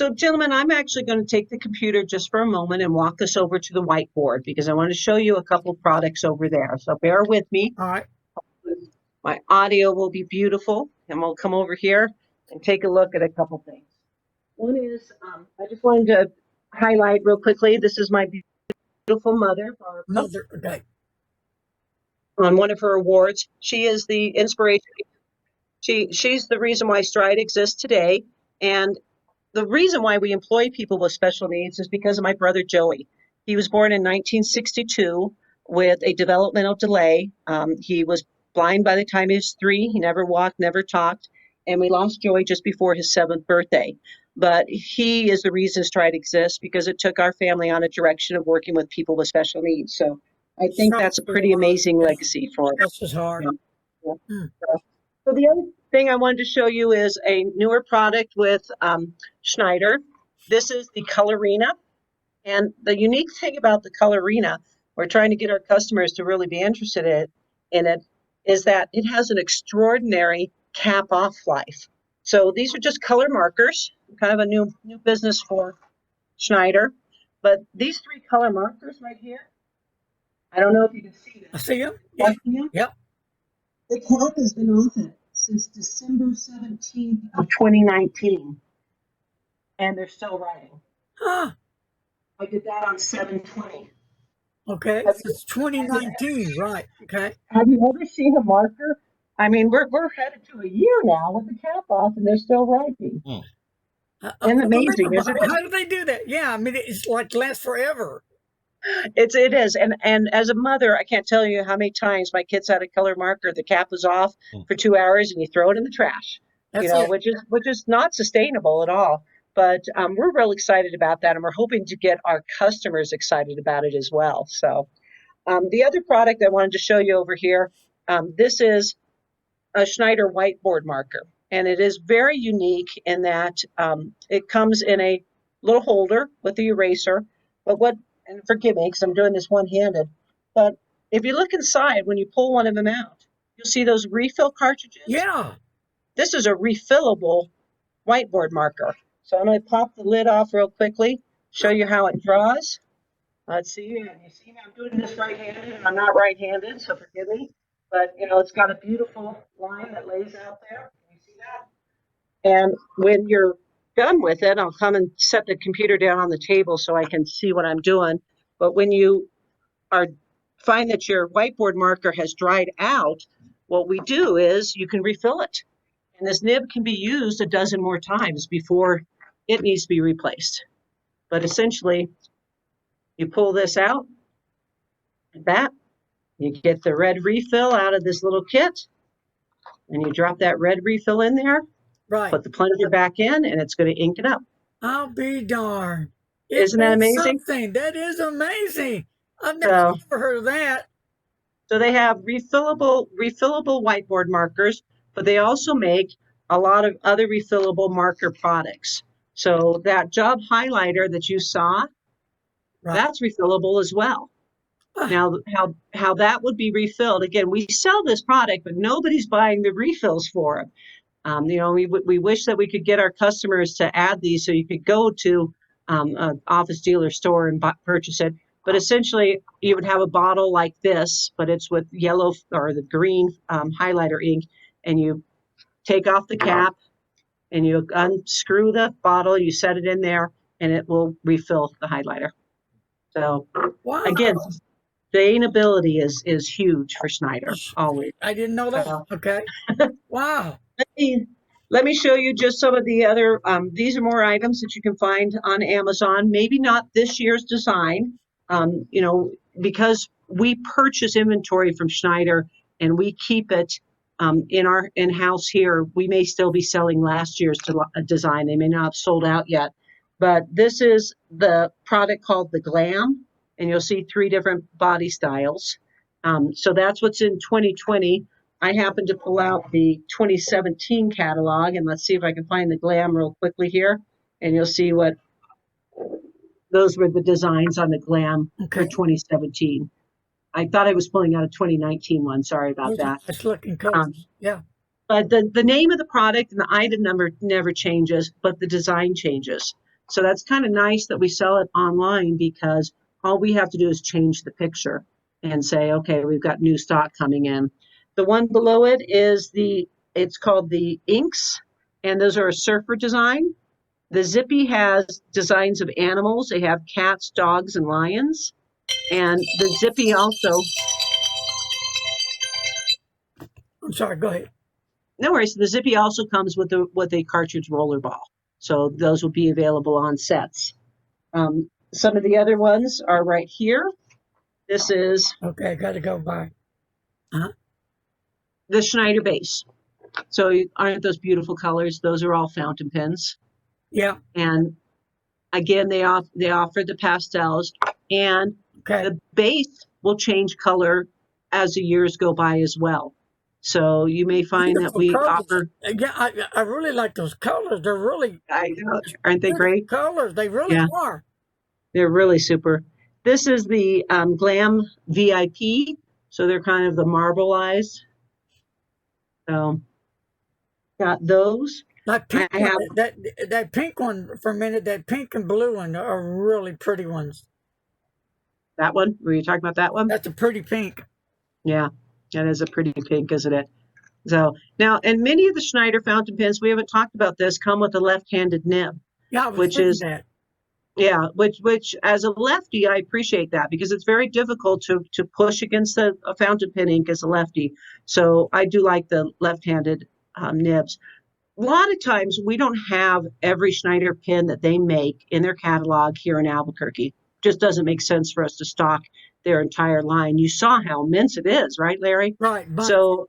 So, gentlemen, I'm actually going to take the computer just for a moment and walk us over to the whiteboard because I want to show you a couple of products over there. So bear with me. All right. My audio will be beautiful, and we'll come over here and take a look at a couple things. One is, I just wanted to highlight real quickly, this is my beautiful mother, Mother, okay. on one of her awards. She is the inspiration. She's the reason why Stride exists today. And the reason why we employ people with special needs is because of my brother Joey. He was born in 1962 with a developmental delay. He was blind by the time he was 3. He never walked, never talked. And we lost Joey just before his 7th birthday. But he is the reason Stride exists because it took our family on a direction of working with people with special needs. So I think that's a pretty amazing legacy for us. This is hard. Yeah. So the other thing I wanted to show you is a newer product with Schneider. This is the Colorina. And the unique thing about the Colorina, we're trying to get our customers to really be interested in it, is that it has an extraordinary cap off life. So these are just color markers, kind of a new business for Schneider. But these 3 color markers right here, I don't know if you can see them. I see them. Yeah. Yep. The cap has been off it since December 17th of 2019. And they're still writing. Huh. I did that on 7/20. Okay. It's 2019, right. Okay. Have you ever seen a marker? I mean, we're headed to a year now with the cap off and they're still writing. Isn't it amazing, isn't it? How do they do that? Yeah, I mean, it's like lasts forever. It is. And as a mother, I can't tell you how many times my kids had a color marker, the cap was off for 2 hours and you throw it in the trash. Which is not sustainable at all. But we're real excited about that, and we're hoping to get our customers excited about it as well. So the other product I wanted to show you over here, this is a Schneider whiteboard marker. And it is very unique in that it comes in a little holder with the eraser. But and forgive me because I'm doing this one-handed, but if you look inside, when you pull one of them out, you'll see those refill cartridges. Yeah. This is a refillable whiteboard marker. So I'm going to pop the lid off real quickly, show you how it draws. Let's see. You see me? I'm doing this right-handed, and I'm not right-handed, so forgive me. But, it's got a beautiful line that lays out there. Can you see that? And when you're done with it, I'll come and set the computer down on the table so I can see what I'm doing. But when you find that your whiteboard marker has dried out, what we do is you can refill it. And this nib can be used a dozen more times before it needs to be replaced. But essentially, you pull this out like that, you get the red refill out of this little kit, and you drop that red refill in there, right. Put the plunger back in, and it's going to ink it up. I'll be darned. Isn't that amazing? That is amazing. I've never heard of that. So they have refillable whiteboard markers, but they also make a lot of other refillable marker products. So that job highlighter that you saw, that's refillable as well. Now, how that would be refilled, again, we sell this product, but nobody's buying the refills for it. We wish that we could get our customers to add these so you could go to an office dealer store and purchase it. But essentially, you would have a bottle like this, but it's with yellow or the green highlighter ink, and you take off the cap and you unscrew the bottle, you set it in there, and it will refill the highlighter. So again, sustainability is huge for Schneider, always. I didn't know that. Okay. Wow. Let me show you just some of the other, these are more items that you can find on Amazon, maybe not this year's design, because we purchase inventory from Schneider and we keep it in our in-house here. We may still be selling last year's design. They may not have sold out yet, but this is the product called the Glam, and you'll see 3 different body styles. So that's what's in 2020. I happened to pull out the 2017 catalog, and let's see if I can find the Glam real quickly here, and you'll see what those were the designs on the Glam for 2017. I thought I was pulling out a 2019 one. Sorry about that. It's looking colors. Yeah. But the name of the product and the item number never changes, but the design changes. So that's kind of nice that we sell it online because all we have to do is change the picture and say, okay, we've got new stock coming in. The one below it is it's called the Inks, and those are a surfer design. The Zippy has designs of animals. They have cats, dogs, and lions. And the Zippy also, I'm sorry, go ahead. no worries, the Zippy also comes with a cartridge roller ball. So those will be available on sets. Some of the other ones are right here. This is Okay, got to go by. Uh-huh. the Schneider base. So aren't those beautiful colors? Those are all fountain pens. Yeah. And again, they offer the pastels, and Okay. the base will change color as the years go by as well. So you may find that Beautiful we colors. offer. Yeah, I really like those colors. They're really I know, aren't they beautiful great? colors. They really Yeah, are. they're really super. This is the Glam VIP. So they're kind of the marbleized. So got those. That I pink one, have that pink one for a minute, that pink and blue one are really pretty ones. that one. Were you talking about that one? That's a pretty pink. Yeah, that is a pretty pink, isn't it? So now, and many of the Schneider fountain pens, we haven't talked about this, come with a left-handed nib, Yeah, I was which thinking is, that. yeah, which as a lefty, I appreciate that because it's very difficult to push against a fountain pen ink as a lefty. So I do like the left-handed nibs. A lot of times we don't have every Schneider pen that they make in their catalog here in Albuquerque. Just doesn't make sense for us to stock their entire line. You saw how immense it is, right, Larry? Right, but So,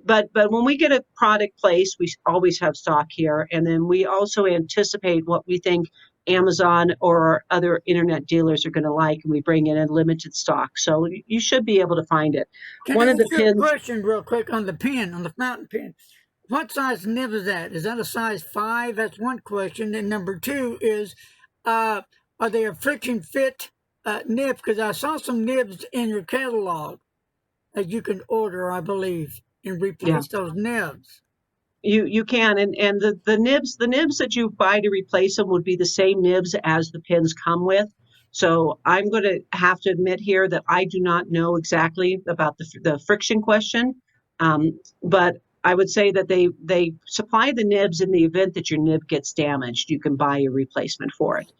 but when we get a product placed, we always have stock here, and then we also anticipate what we think Amazon or other internet dealers are going to like, and we bring in a limited stock. So you should be able to find it. can One I of the ask you a pins, question real quick on the pen, on the fountain pen? What size nib is that? Is that a size 5? That's one question. And number two is, are they a friction fit nib? Because I saw some nibs in your catalog that you can order, I believe, and yeah. replace those nibs. You can, and the nibs that you buy to replace them would be the same nibs as the pins come with. So I'm going to have to admit here that I do not know exactly about the friction question, but I would say that they supply the nibs in the event that your nib gets damaged. You can buy a replacement for it.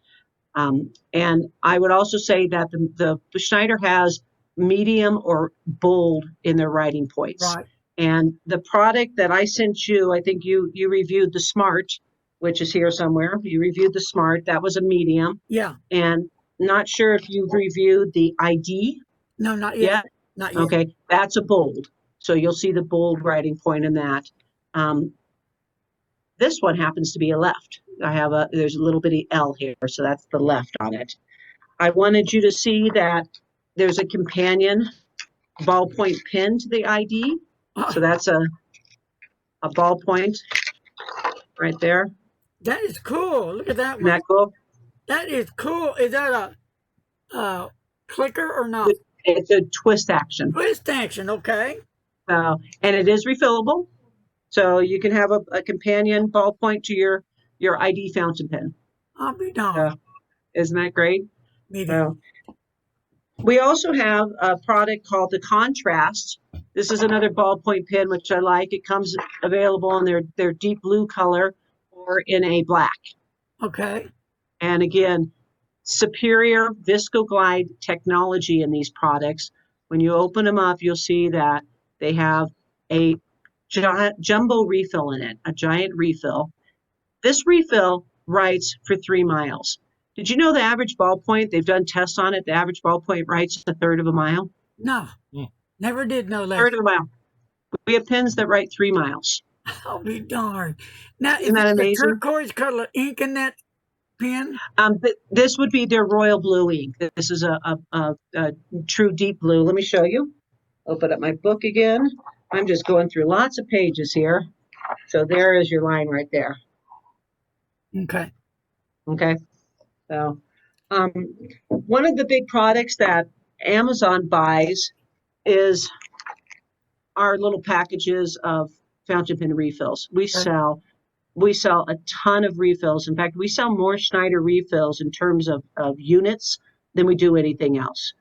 And I would also say that the Schneider has medium or bold in their writing points. Right. And the product that I sent you, I think you reviewed the Smart, which is here somewhere. You reviewed the Smart. That was a medium. Yeah. And not sure if you've reviewed the ID No, not yet. yet. Not yet. Okay, that's a bold. So you'll see the bold writing point in that. Um, this one happens to be a left. There's a little bitty L here, so that's the left on it. I wanted you to see that there's a companion ballpoint pen to the ID. So that's a ballpoint right there. That is cool. Look at that Isn't one. that cool? That is cool. Is that a clicker or not? It's a twist action. Twist action, okay. And it is refillable. So you can have a companion ballpoint to your ID fountain pen. I'll be darned. Isn't that great? Maybe. We also have a product called the Contrast. This is another ballpoint pen, which I like. It comes available in their deep blue color or in a black. Okay. And again, superior ViscoGlide technology in these products. When you open them up, you'll see that they have a jumbo refill in it, a giant refill. This refill writes for 3 miles. Did you know the average ballpoint, they've done tests on it, the average ballpoint writes a third of a mile? No. Never did know that. Third of a mile. We have pens that write 3 miles. I'll be darned. Now, Isn't that is it the amazing? turquoise color ink in that pen? This would be their royal blue ink. This is a true deep blue. Let me show you. Open up my book again. I'm just going through lots of pages here. So there is your line right there. Okay. Okay. So one of the big products that Amazon buys is our little packages of fountain pen refills. We sell we sell a ton of refills. In fact, we sell more Schneider refills in terms of units than we do anything else.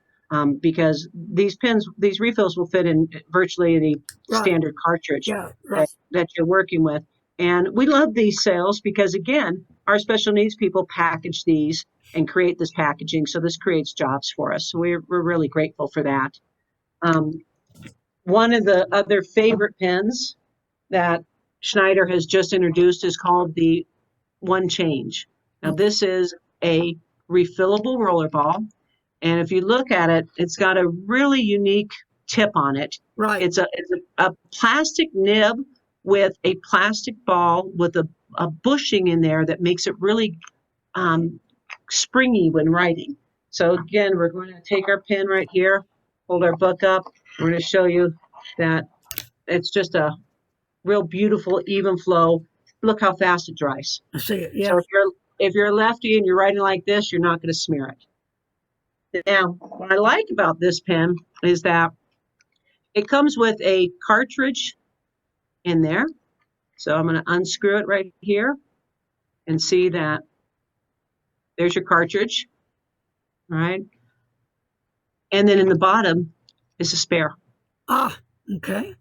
Because these pens, these refills will fit in virtually any Right. standard cartridge Yeah. Right. that you're working with. And we love these sales because, again, our special needs people package these and create this packaging. So this creates jobs for us. So we're really grateful for that. Um, One of the other favorite pens that Schneider has just introduced is called the One Change. Now, this is a refillable roller ball. And if you look at it, it's got a really unique tip on it. Right. It's a plastic nib with a plastic ball with a bushing in there that makes it really springy when writing. So again, we're going to take our pen right here, hold our book up. We're going to show you that it's just a real beautiful, even flow. Look how fast it dries. I see it. So Yeah. if you're a lefty and you're writing like this, you're not going to smear it. Now, what I like about this pen is that it comes with a cartridge in there. So I'm going to unscrew it right here and see that there's your cartridge. All right. And then in the bottom is a spare. Ah. Okay.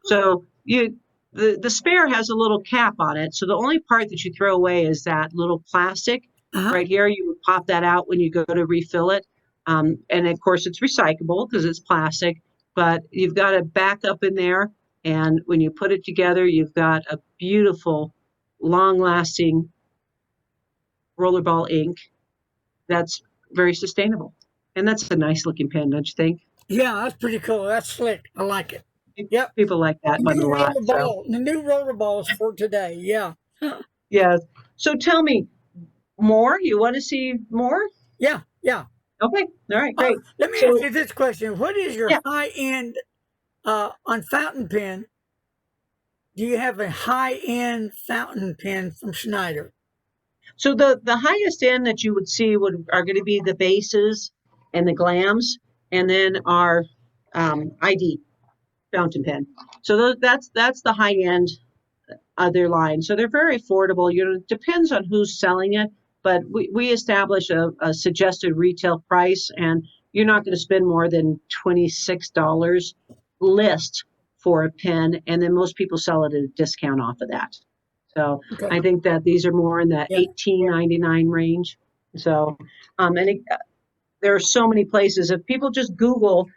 So the spare has a little cap on it. So the only part that you throw away is that little plastic right here. You would pop that out when you go to refill it. And of course it's recyclable because it's plastic, but you've got a backup in there. And when you put it together, you've got a beautiful, long-lasting rollerball ink that's very sustainable. And that's a nice looking pen, don't you think? Yeah, that's pretty cool. That's slick. I like it. Yep. People like that one a lot. So The new roller balls for today. Yeah. yeah. So tell me more. You want to see more? Yeah. Yeah. Okay. All right. Great. Let me So ask you this question. What is your yeah. high end on fountain pen? Do you have a high end fountain pen from Schneider? So the highest end that you would see are going to be the bases and the glams, and then our ID fountain pen. So that's the high end of their line. So they're very affordable. You know, it depends on who's selling it, but we establish a suggested retail price, and you're not going to spend more than $26 list for a pen, and then most people sell it at a discount off of that. So Okay. I think that these are more in the Yeah. $18.99 range. So, there are so many places. If people just Google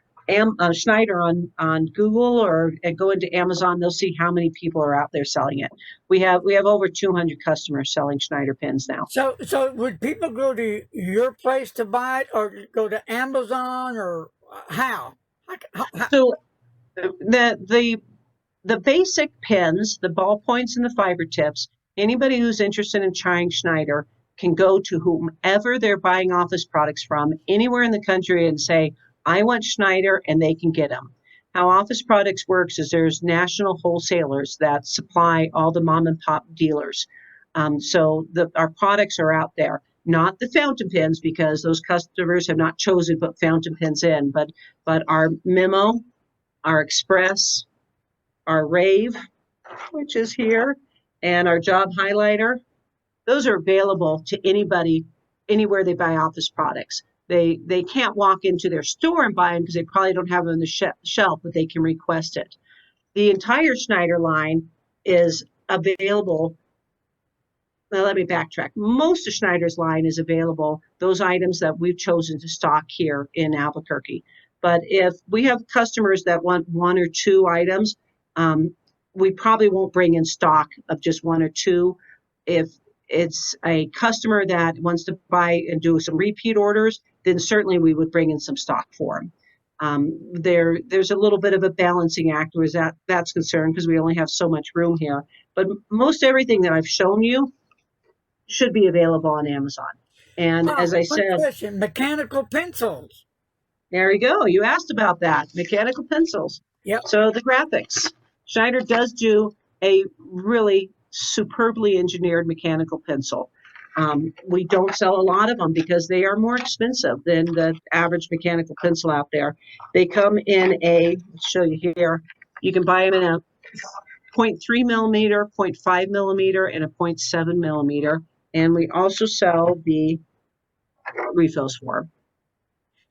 Schneider on Google or go into Amazon, they'll see how many people are out there selling it. We have over 200 customers selling Schneider pens now. So would people go to your place to buy it, or go to Amazon, or how? So the basic pens, the ballpoints and the fiber tips, anybody who's interested in trying Schneider can go to whomever they're buying office products from anywhere in the country and say, I want Schneider, and they can get them. How office products works is there's national wholesalers that supply all the mom and pop dealers. So our products are out there, not the fountain pens, because those customers have not chosen to put fountain pens in, but our Memo, our Express, our Rave, which is here, and our Job Highlighter. Those are available to anybody, anywhere they buy office products. They can't walk into their store and buy them because they probably don't have them on the shelf, but they can request it. The entire Schneider line is available. Now, let me backtrack. Most of Schneider's line is available, those items that we've chosen to stock here in Albuquerque. But if we have customers that want one or two items, we probably won't bring in stock of just one or two. If it's a customer that wants to buy and do some repeat orders, then certainly we would bring in some stock for them. There's a little bit of a balancing act where that's concerned because we only have so much room here. But most everything that I've shown you should be available on Amazon. And as I One said, question: mechanical pencils. there you go. You asked about that. Mechanical pencils. Yep. So the graphics. Schneider does do a really superbly engineered mechanical pencil. We don't sell a lot of them because they are more expensive than the average mechanical pencil out there. They come in let's show you here. You can buy them in 0.3 millimeter, 0.5 millimeter, and a 0.7 millimeter. And we also sell the refills for 'em.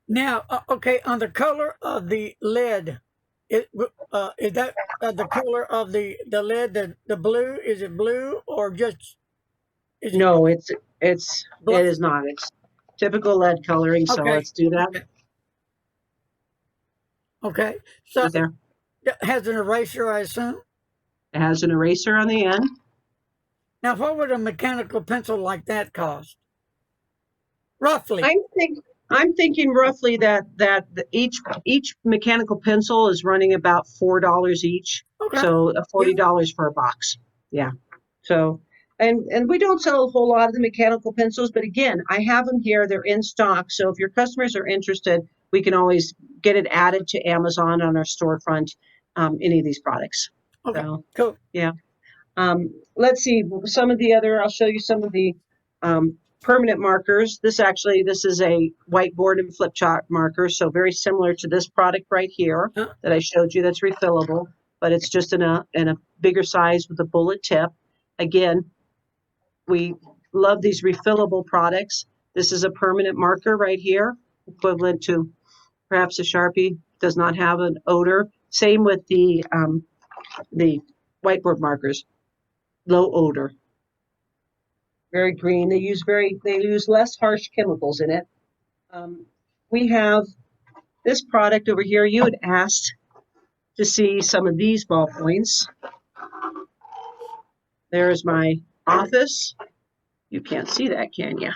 Now, okay, on the color of the lead, is that the color of the lead, the blue? Is it blue or just is it No, it black? is not. It's typical lead coloring. So Okay, let's do that okay, okay. So right there. it has an eraser, I assume. It has an eraser on the end. Now, what would a mechanical pencil like that cost, roughly? I think I'm thinking roughly that each mechanical pencil is running about $4 each. Okay, So yeah, $40 for a box. Yeah. So and we don't sell a whole lot of the mechanical pencils, but again, I have them here. They're in stock. So if your customers are interested, we can always get it added to Amazon on our storefront. Any of these products. okay, So cool. yeah. Let's see some of the other, I'll show you some of the permanent markers. This is a whiteboard and flip chart marker. So very similar to this product right here Huh? that I showed you that's refillable, but it's just in a bigger size with a bullet tip. Again, we love these refillable products. This is a permanent marker right here, equivalent to perhaps a Sharpie, does not have an odor. Same with the whiteboard markers, low odor, very green. They use less harsh chemicals in it. We have this product over here. You had asked to see some of these ballpoints. There's my office. You can't see that, can you?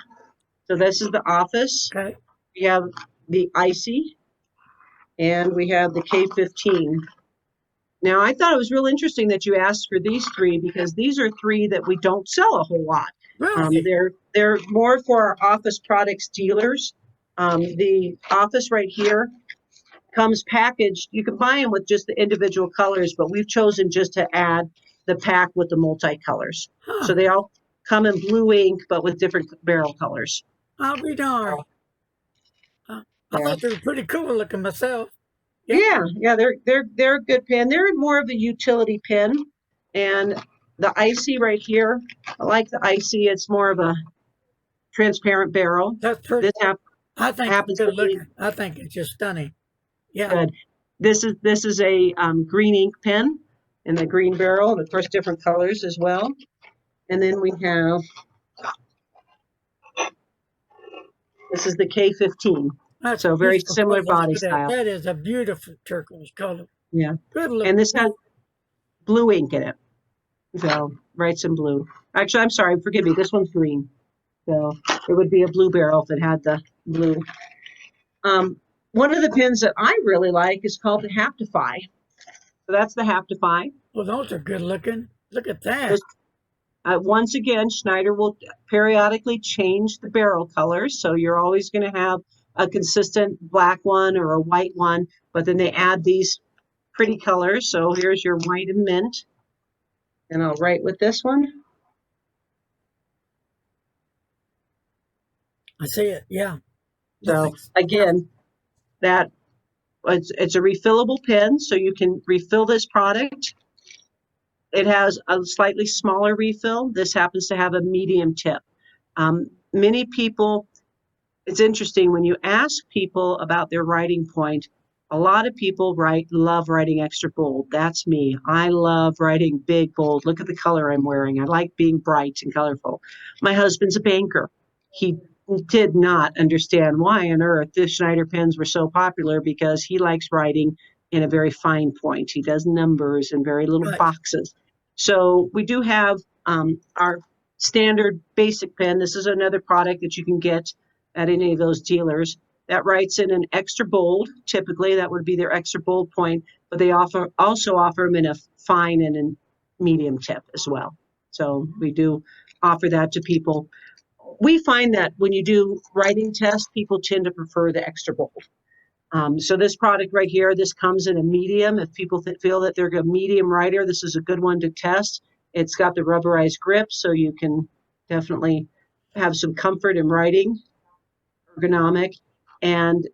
So this is the office. Okay, We have the icy, and we have the K15. Now, I thought it was real interesting that you asked for these three because these are three that we don't sell a whole lot. really? They're more for our office products dealers. The office right here comes packaged. You can buy them with just the individual colors, but we've chosen just to add the pack with the multicolors. Huh? So they all come in blue ink, but with different barrel colors. I'll be darned. I Yeah. thought they were pretty cool looking myself. Yeah, Yeah, they're a good pen. They're more of a utility pen, and the icy right here, I like the icy. It's more of a transparent barrel. that's pretty. This I think it's happens to good be looking. I think it's just stunning. Yeah. good. This is a green ink pen in the green barrel, and of course different colors as well. And then we have this is the K15. That's a So very beautiful similar color. Look body at that. style. That is a beautiful turquoise color. Yeah, Good looking. and this has pen. blue ink in it. So writes in blue. Actually, I'm sorry, forgive me. This one's green. So it would be a blue barrel if it had the blue. One of the pens that I really like is called the Haptify. So that's the Haptify. Well, those are good looking. Look at that. Those, once again, Schneider will periodically change the barrel colors. So you're always going to have a consistent black one or a white one, but then they add these pretty colors. So here's your white and mint. And I'll write with this one. I see it. Yeah. So again, that it's a refillable pen, so you can refill this product. It has a slightly smaller refill. This happens to have a medium tip. Many people, it's interesting when you ask people about their writing point. A lot of people love writing extra bold. That's me. I love writing big, bold. Look at the color I'm wearing. I like being bright and colorful. My husband's a banker. He did not understand why on earth the Schneider pens were so popular because he likes writing in a very fine point. He does numbers and very little Right. boxes. So we do have our standard basic pen. This is another product that you can get at any of those dealers that writes in an extra bold. Typically, that would be their extra bold point, but they also offer them in a fine and a medium tip as well. So we do offer that to people. We find that when you do writing tests, people tend to prefer the extra bold. So this product right here, this comes in a medium. If people feel that they're a medium writer, this is a good one to test. It's got the rubberized grip, so you can definitely have some comfort in writing, ergonomic. And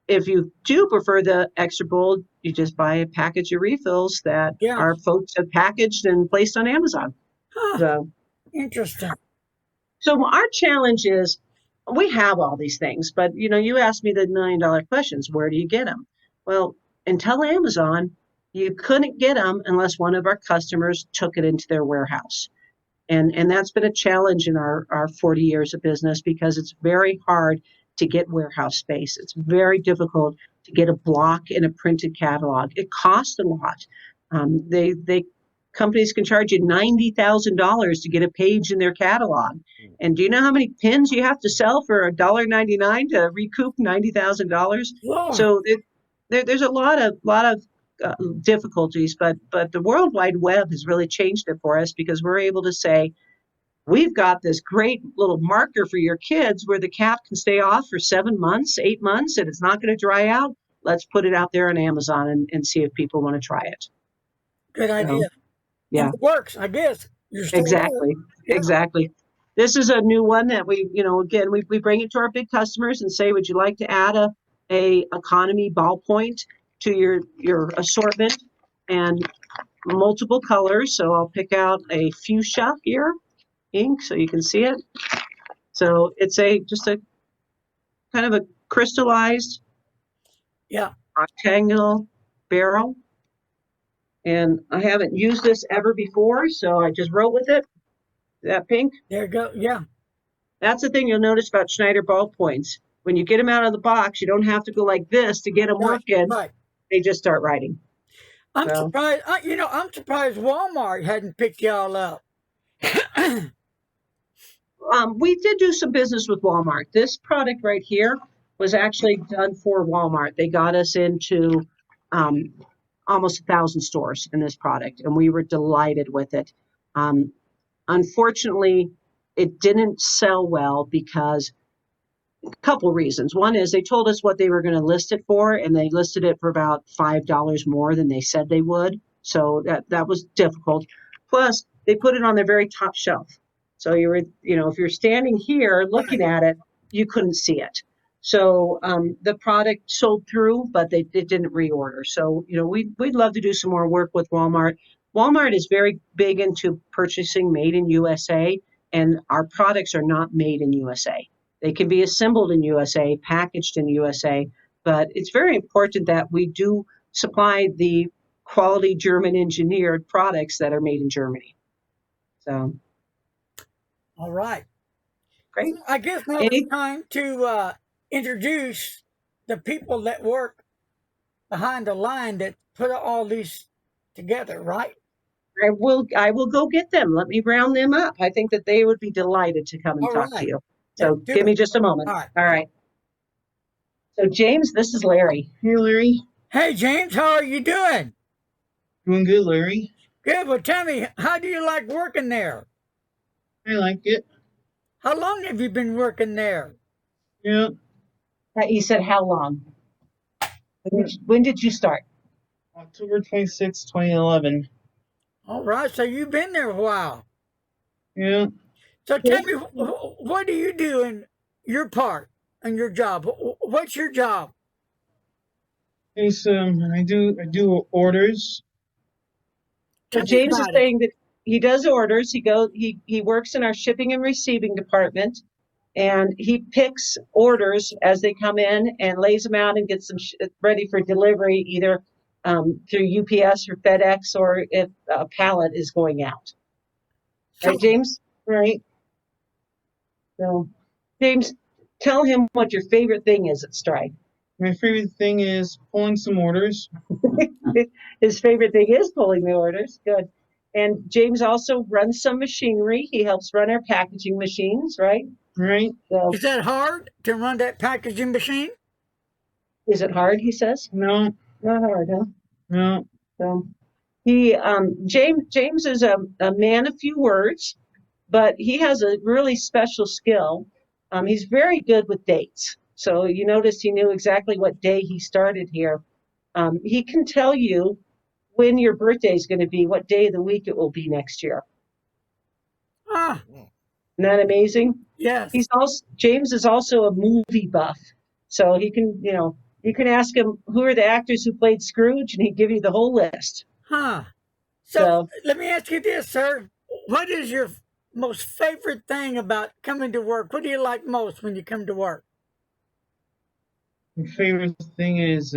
if you do prefer the extra bold, you just buy a package of refills that Yeah. our folks have packaged and placed on Amazon. Huh. So, Interesting. so our challenge is we have all these things, but you asked me the $1 million questions. Where do you get them? Well, until Amazon, you couldn't get them unless one of our customers took it into their warehouse. And that's been a challenge in our 40 years of business because it's very hard to get warehouse space. It's very difficult to get a block in a printed catalog. It costs a lot. They companies can charge you $90,000 to get a page in their catalog. And do you know how many pins you have to sell for $1.99 to recoup $90,000? Lord. So there's a lot of difficulties, but the World Wide Web has really changed it for us because we're able to say, we've got this great little marker for your kids where the cap can stay off for 7 months, 8 months, and it's not going to dry out. Let's put it out there on Amazon and see if people want to try it. Good idea. So, And yeah, it works, I guess. You're still there. exactly. Yeah. Exactly. This is a new one that again, we bring it to our big customers and say, would you like to add a economy ballpoint to your assortment and multiple colors? So I'll pick out a fuchsia here ink so you can see it. So it's just a kind of a crystallized Yeah. rectangle barrel. And I haven't used this ever before, so I just wrote with it. That pink. There you go. Yeah. That's the thing you'll notice about Schneider ballpoints. When you get them out of the box, you don't have to go like this to get them Right. working. Right. They just start writing. I'm So, surprised. I'm surprised Walmart hadn't picked y'all up. we did do some business with Walmart. This product right here was actually done for Walmart. They got us into um, almost 1,000 stores in this product, and we were delighted with it. Um, Unfortunately, it didn't sell well because a couple reasons. One is they told us what they were going to list it for, and they listed it for about $5 more than they said they would. So that was difficult. Plus, they put it on their very top shelf. So if you're standing here looking Right. at it, you couldn't see it. So the product sold through, but it didn't reorder. So we'd love to do some more work with Walmart. Walmart is very big into purchasing made in USA, and our products are not made in USA. They can be assembled in USA, packaged in USA, but it's very important that we do supply the quality German engineered products that are made in Germany. So All right. great. I guess now it's Any, time to introduce the people that work behind the line that put all these together, right? I will go get them. Let me round them up. I think that they would be delighted to come and All talk to right. you. Let's So do give it. me just a moment. All right. All right. So James, this is Larry. Hey, Larry. Hey, James, how are you doing? Doing good, Larry. Good. Well, tell me, how do you like working there? I like it. How long have you been working there? Yeah. He said, how long? When did you start? October 26, 2011. All right. So you've been there a while. Yeah. So tell me, what do you do in your part and your job? What's your job? It's, I do orders. So Tell me James is about it. saying that he does orders. He works in our shipping and receiving department, and he picks orders as they come in and lays them out and gets them ready for delivery, either through UPS or FedEx, or if a pallet is going out. So, Right, James? Right. So, James, tell him what your favorite thing is at Stride. My favorite thing is pulling some orders. His favorite thing is pulling the orders. Good. And James also runs some machinery. He helps run our packaging machines, right? Right. So, is that hard to run that packaging machine? is it hard? He says. No. Not hard, huh? No. So James is a man of few words, but he has a really special skill. He's very good with dates. So you notice he knew exactly what day he started here. He can tell you when your birthday is going to be, what day of the week it will be next year. Ah, Isn't that amazing? yes. James is also a movie buff. So he can, You can ask him who are the actors who played Scrooge, and he'd give you the whole list. Huh. So So let me ask you this, sir. What is your most favorite thing about coming to work? What do you like most when you come to work? My favorite thing is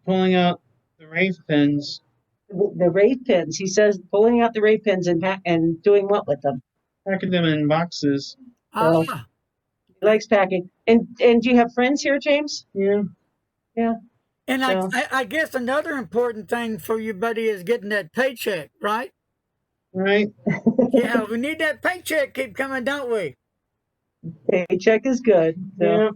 pulling out the rave pens, the rave pins, he says, pulling out the rave pins and doing what with them? packing them in boxes. So Ah, he likes packing. And do you have friends here, James? Yeah, Yeah. and So I guess another important thing for you, buddy, is getting that paycheck, right? right. Yeah, we need that paycheck keep coming, don't we? paycheck is good. So Yeah.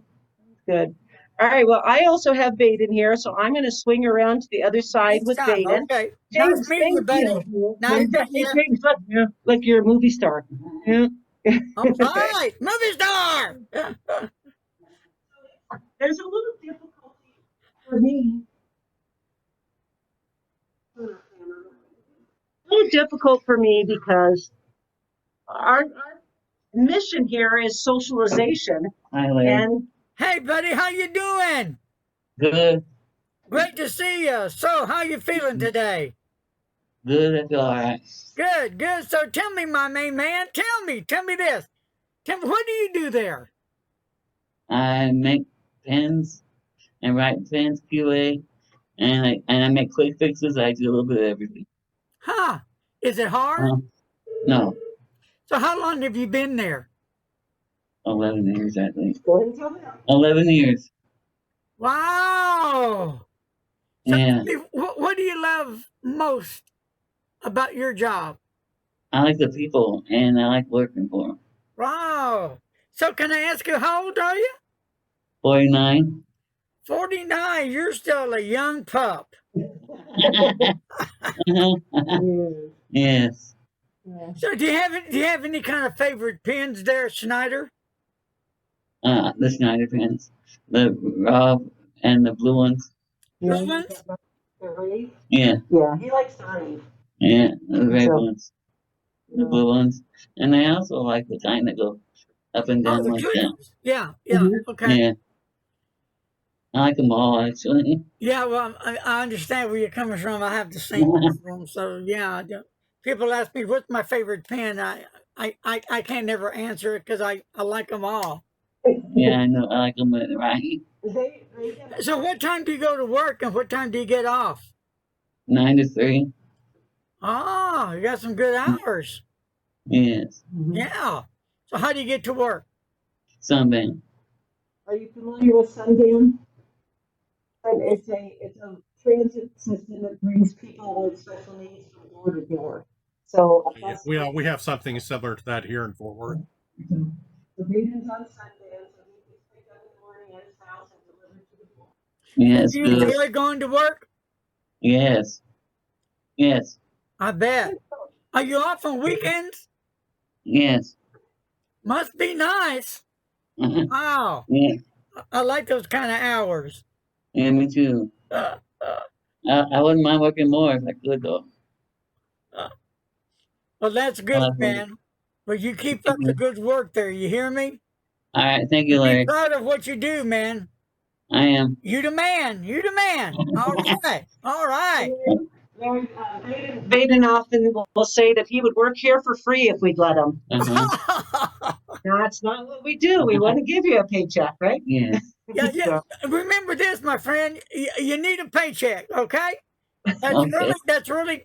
good. All right. Well, I also have Baden here, so I'm going to swing around to the other side Next with time, Baden. okay. Nice James, meeting you, thank buddy. you. Nice Hey, meeting you. James, look, Yeah. look, you're a movie star. Yeah. All right, movie star. There's a little difficulty for me. A little difficult for me because our mission here is socialization. Hi, Larry. And Hey, buddy, how you doing? Good, Great to see you. So, how you feeling today? good. I feel all right. Good, good. So, tell me, my main man, tell me this. Tell me, what do you do there? I make pens and write pens QA, and I make quick fixes. I do a little bit of everything. Huh? Is it hard? No, So, how long have you been there? 11 years, I think. go ahead and tell me. 11 years. Wow. So, Yeah, tell me, what do you love most about your job? I like the people, and I like working for them. Wow. So, can I ask you, how old are you? 49. 49. You're still a young pup. Yes. So, do you have any kind of favorite pens there, Schneider? The Schneider pens, the Rob and the blue ones. Blue ones? Yeah, Yeah, he likes to read. yeah, the red So- ones, the blue ones, and I also like the kind that go up and Oh, down the like that. clippers. Yeah, yeah. Mhm. Okay. Yeah, I like them all actually. Yeah, well, I understand where you're coming from. I have the same problem. So, yeah. People ask me, what's my favorite pen? I can't never answer it because I like them all. Yeah, I know. I like them with right. So, what time do you go to work and what time do you get off? 9 to 3. Oh, you got some good hours. Yes, Yeah. So, how do you get to work? sunband. Are you familiar with Sundown? And it's a transit system that brings people with special needs from door to door. So a Yeah, bus we have something similar to that here in Fort Worth. the meeting's on Sunday, so he gets picked up in the morning at his house and delivered to the door. Yes, Do you good. enjoy going to work? Yes, yes, I bet. Are you off on weekends? yes. Must be nice. Wow. Yeah, I like those kind of hours. yeah, me too. I wouldn't mind working more if I could though. Well, that's I good, like working. man. Well, you keep up the good work there. You hear me? All right, thank you, Be Larry. proud of what you do, man. I am. You the man. You the man. All right. All right. Baden often will say that he would work here for free if we'd let him. No, that's not what we do. We want to give you a paycheck, right? Yes. Yeah, yeah. Remember this, my friend. You need a paycheck, okay? Okay. That's really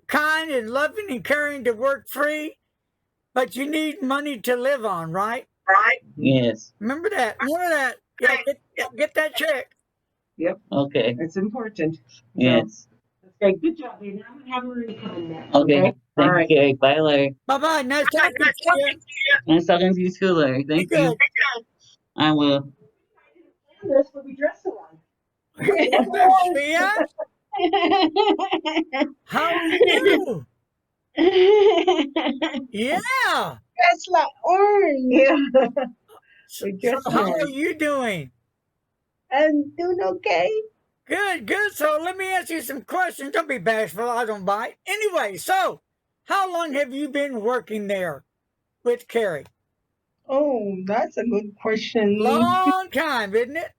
kind and loving and caring to work free, but you need money to live on, right? Right. Yes. Remember that. Remember that. Yeah, get that check. Yep, Okay. it's important. Yes. Okay, good job, Baden. I'm gonna have Marie come in next. Okay. All Thank right. you, Carrie. Bye, Larry. Bye bye. Nice talking to you. Nice talking to you too, Larry. Be Thank you. good. I will. This will be dressed alike. Sophia, how are you? Yeah. That's like orange. Yeah. So, We just how met. are you doing? I'm doing okay. Good, good. So let me ask you some questions. Don't be bashful. I don't bite. Anyway, so how long have you been working there with Carrie? Oh, that's a good question. Long time, isn't it?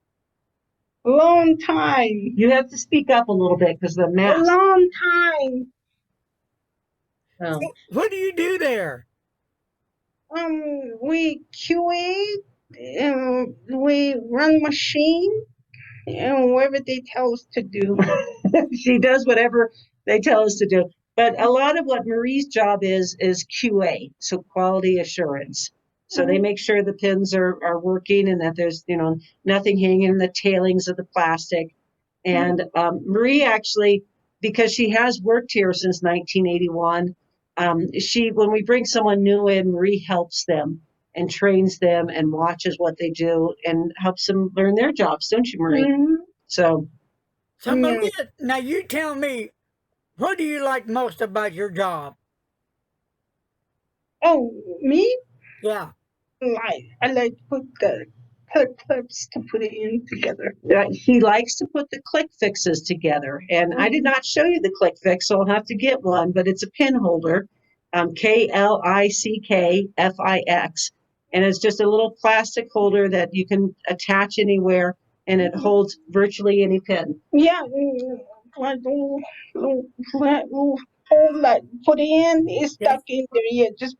Long time. You have to speak up a little bit because the A mask. long time. Oh. What do you do there? We QA, we run machine, and whatever they tell us to do. She does whatever they tell us to do. But a lot of what Marie's job is QA, so quality assurance. So they make sure the pins are working and that there's nothing hanging in the tailings of the plastic. And Marie actually, because she has worked here since 1981, when we bring someone new in, Marie helps them and trains them and watches what they do and helps them learn their jobs, don't you, Marie? Mhm. So So, Maria, now you tell me, what do you like most about your job? Oh, me? Yeah. I like to put the clips to put it in together. he likes to put the click fixes together. And I did not show you the click fix, so I'll have to get one, but it's a pin holder, KLICKFIX. And it's just a little plastic holder that you can attach anywhere, and it holds virtually any pin. Yeah, like little hole that put in is stuck in there. Yeah, just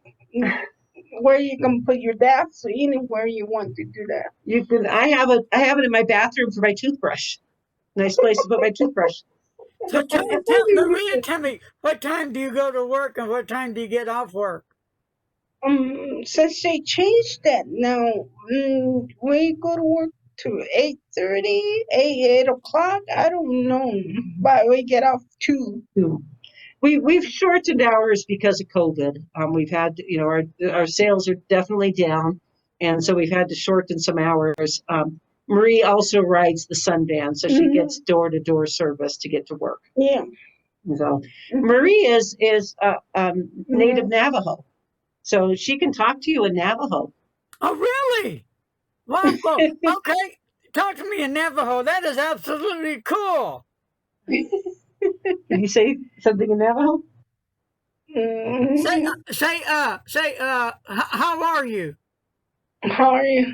where you can put your daps, anywhere you want to do that. You can. I have it in my bathroom for my toothbrush. Nice place to put my toothbrush. So Maria, tell me, what time do you go to work and what time do you get off work? Since they changed that now, we go to work to 8:30, 8 o'clock. I don't know, but we get off 2. We've shortened hours because of COVID. We've had, our sales are definitely down, and so we've had to shorten some hours. Marie also rides the Sunvan, so she gets door-to-door service to get to work. Yeah. So Marie is native Navajo, so she can talk to you in Navajo. Oh, really? Wow. Okay. Talk to me in Navajo. That is absolutely cool. Did you say something in Navajo? Say, how are you? How are you?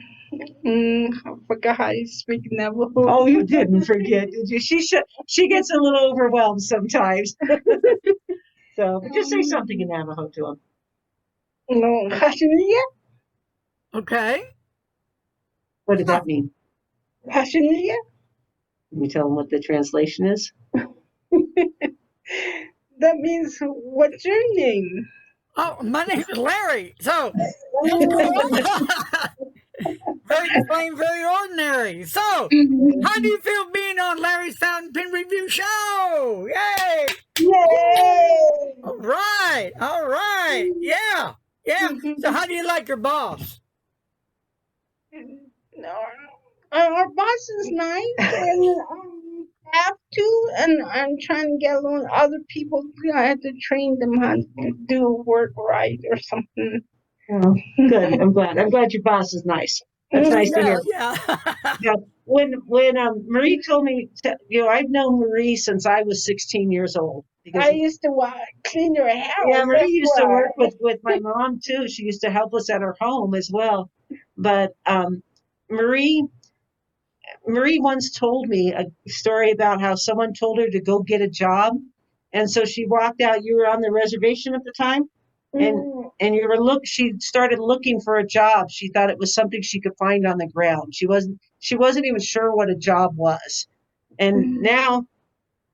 I forgot how you speak Navajo. Oh, you didn't forget, did you? She gets a little overwhelmed sometimes. So, but just say something in Navajo to him. No, Hashiniya? Okay. What does that mean? Hashiniya? Can you tell him what the translation is? That means, what's your name? Oh, my name is Larry. So, very plain, very ordinary. So, how do you feel being on Larry's Fountain Pen Review Show? Yay! Yay! All right. Yeah. So, how do you like your boss? Our boss is nice, and have to, and I'm trying to get along other people. I have to train them how to do work right or something. Oh, good. I'm glad your boss is nice. That's nice to hear. Yeah. When Marie told me, I've known Marie since I was 16 years old. Because I used to clean her house. Yeah, Marie used to work with my mom too. She used to help us at her home as well. But Marie once told me a story about how someone told her to go get a job, and so she walked out. You were on the reservation at the time, and she started looking for a job. She thought it was something she could find on the ground. She wasn't even sure what a job was, and now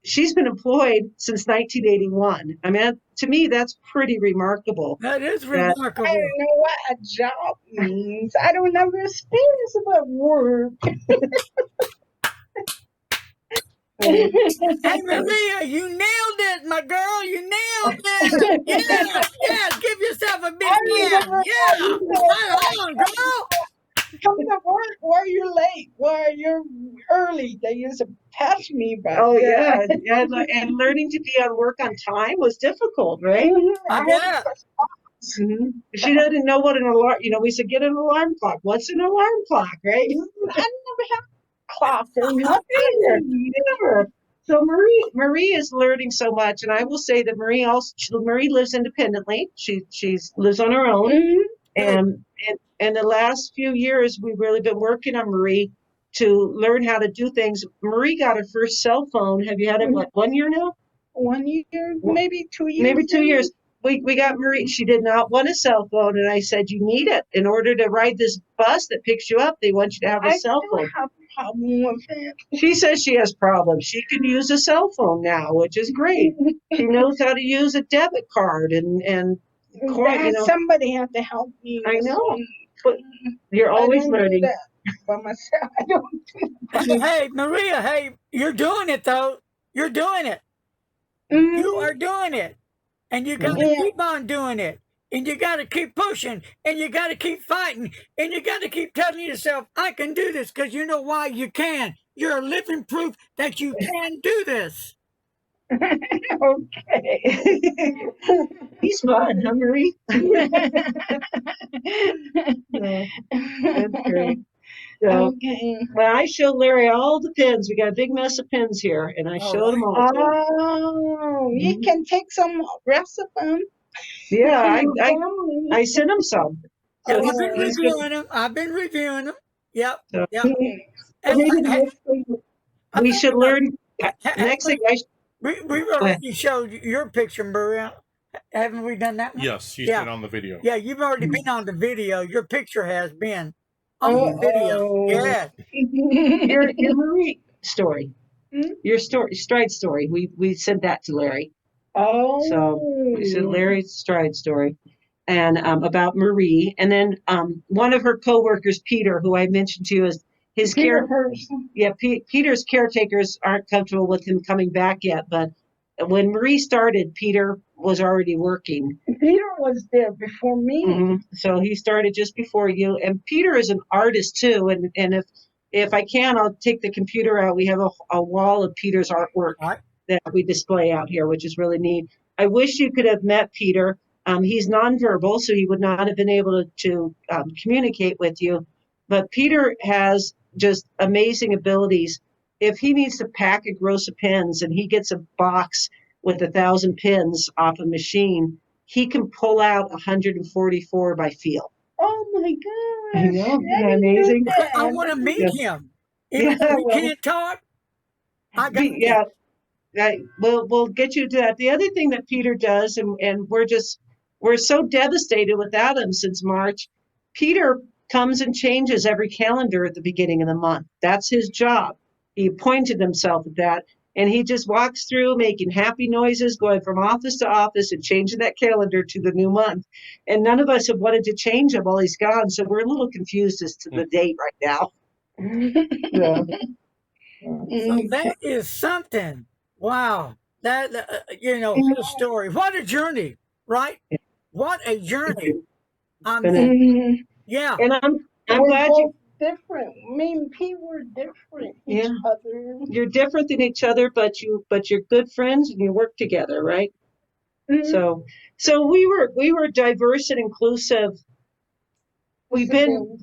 she's been employed since 1981. I mean, to me, that's pretty remarkable. That is remarkable. I don't know what a job means. I don't understand about work. Hey, Maria, you nailed it, my girl. You nailed it. Yeah. Give yourself a big hand. Yeah. Right on, girl. Come to work while you're late, while you're early. They used to pass me by. Oh yeah, and learning to be on work on time was difficult, right? Yeah. She didn't know what an alarm. We said get an alarm clock. What's an alarm clock, right? I never have clock or nothing. Never. So Marie is learning so much, and I will say that Marie lives independently. She lives on her own, and And the last few years, we've really been working on Marie to learn how to do things. Marie got her first cell phone. Have you had it, what, 1 year now? 1 year, maybe 2 years. Maybe 2 years. We got Marie. She did not want a cell phone. And I said, you need it in order to ride this bus that picks you up. They want you to have a I cell still phone. have a problem with it. She says she has problems. She can use a cell phone now, which is great. She knows how to use a debit card and Somebody had to help me. I with know. some- But you're I always don't do learning. that by myself. I don't. Hey, Maria, hey, you're doing it though. You're doing it. Mhm. You are doing it. And you got to Yeah. keep on doing it. And you got to keep pushing. And you got to keep fighting. And you got to keep telling yourself, I can do this. Because you know why? You can. You're a living proof that you can do this. Okay. He's fun, huh, Marie? That's great. So, Okay. well, I showed Larry all the pins. We got a big mess of pins here, and I All showed them right. all to him. Oh, you can take some rest of them. Yeah, Family. I sent him some. Yeah, So I've been he's gonna, reviewing them. I've been reviewing them. Yep. so Yep. And maybe the next thing we should learn. Next thing we've ahead. already showed your picture, Maria. Haven't we done that one? Yes, she's Yeah. been on the video. Yeah, you've already been on the video. Your picture has been on the Uh-oh. video. Yeah. your Marie story, Hmm? your stride story. We said that to Larry. Oh. So we said Larry's stride story, and about Marie, and then one of her coworkers, Peter, who I mentioned to you, is his Peter care. Hurst. Yeah, Peter's caretakers aren't comfortable with him coming back yet, but when Marie started, Peter was already working. Peter was there before me. So he started just before you. And Peter is an artist too. And if I can, I'll take the computer out. We have a wall of Peter's artwork Right. that we display out here, which is really neat. I wish you could have met Peter. He's nonverbal, so he would not have been able to communicate with you. But Peter has just amazing abilities. If he needs to pack a gross of pins and he gets a box with 1,000 pins off a machine, he can pull out 144 by feel. Oh my gosh. I know, isn't that I didn't know amazing? that. I want to meet Yeah. him. Even though he well, can't talk, I got yeah, we'll get you to that. The other thing that Peter does, and we're so devastated without him since March. Peter comes and changes every calendar at the beginning of the month. That's his job. He appointed himself at that, and he just walks through making happy noises, going from office to office and changing that calendar to the new month. And none of us have wanted to change him while he's gone, so we're a little confused as to the date right now. Yeah. So that is something. Wow. That, his story. What a journey, right? What a journey. I mean, yeah. And I'm We're glad both different. Me and Pete were different each Yeah. other. you're different than each other, but you're good friends and you work together, right? So we were diverse and inclusive. We've been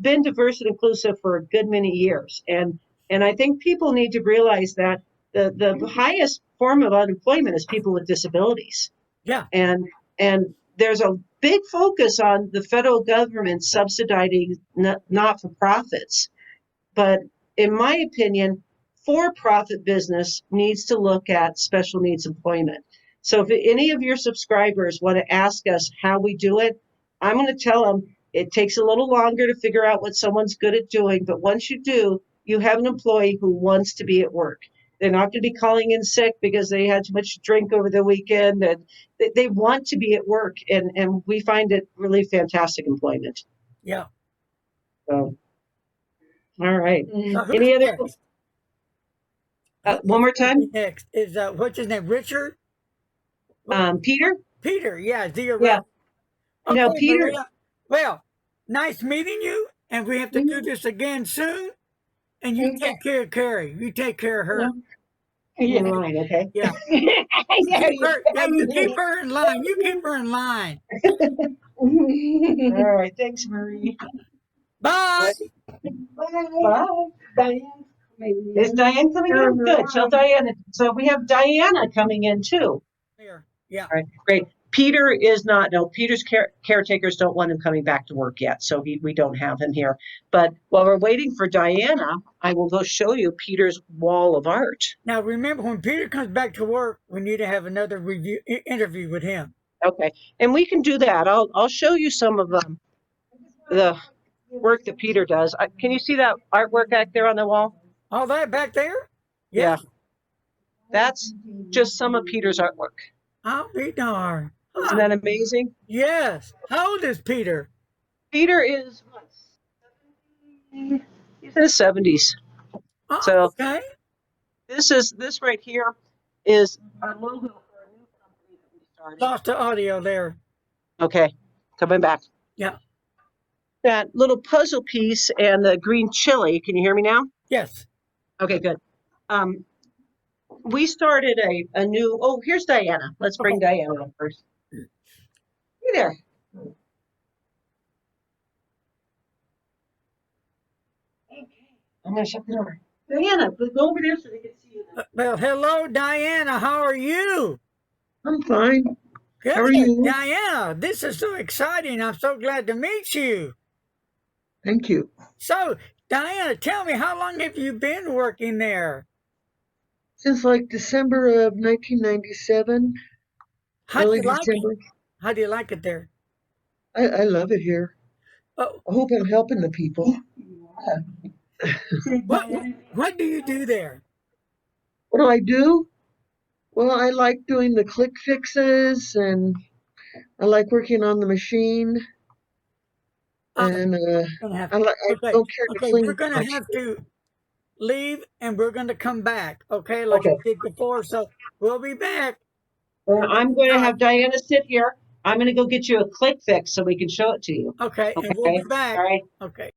diverse and inclusive for a good many years, and I think people need to realize that the highest form of unemployment is people with disabilities. Yeah. And there's a big focus on the federal government subsidizing not-for-profits. But in my opinion, for-profit business needs to look at special needs employment. So if any of your subscribers want to ask us how we do it, I'm going to tell them it takes a little longer to figure out what someone's good at doing. But once you do, you have an employee who wants to be at work. They're not going to be calling in sick because they had too much to drink over the weekend. And they want to be at work. And we find it really fantastic employment. Yeah. So, all right. Now, who's Any other? next? One more time. Next is what's his name? Richard? Peter. Peter. Yeah. Yeah. No, Peter. Maria. Well, nice meeting you, and we have to do this again soon. And you take care of Carrie. You take care of her. Yeah. All right. Okay. Yeah. You keep her in line. You keep her in line. All right. Thanks, Marie. Bye. Bye. Diane. Is Diane coming in? Good. Tell Diana. So we have Diana coming in too. Here. Yeah. All right. Great. Peter is not, no, Peter's caretakers don't want him coming back to work yet, so we don't have him here. But while we're waiting for Diana, I will go show you Peter's wall of art. Now, remember, when Peter comes back to work, we need to have another interview with him. Okay, and we can do that. I'll show you some of the work that Peter does. Can you see that artwork back there on the wall? All that back there? Yeah. That's just some of Peter's artwork. I'll be darned. Isn't that amazing? Yes. How old is Peter? Peter is what? He's in his 70s. Oh, So okay. this right here is our logo for a new company that we started. Lost the audio there. Okay, coming back. Yeah. That little puzzle piece and the green chili. Can you hear me now? Yes. Okay, good. We started a new. Oh, here's Diana. Let's bring Diana up first. Hey there. Okay, I'm gonna shut the door. Diana, go over there so they can see you. Well, hello, Diana. How are you? I'm fine. Good. How are you? Diana, this is so exciting. I'm so glad to meet you. Thank you. So, Diana, tell me, how long have you been working there? Since like December of 1997, How do early you like December. it? How do you like it there? I love it here. Oh, I hope I'm helping the people. what do you do there? What do I do? Well, I like doing the click fixes and I like working on the machine. And Gonna have I okay, don't care to okay, clean we're gonna much. have to leave and we're gonna come back, okay, like Okay. we did before. So we'll be back. I'm going to have Diana sit here. I'm going to go get you a click fix so we can show it to you. Okay, and we'll be Okay. back. All right. Okay.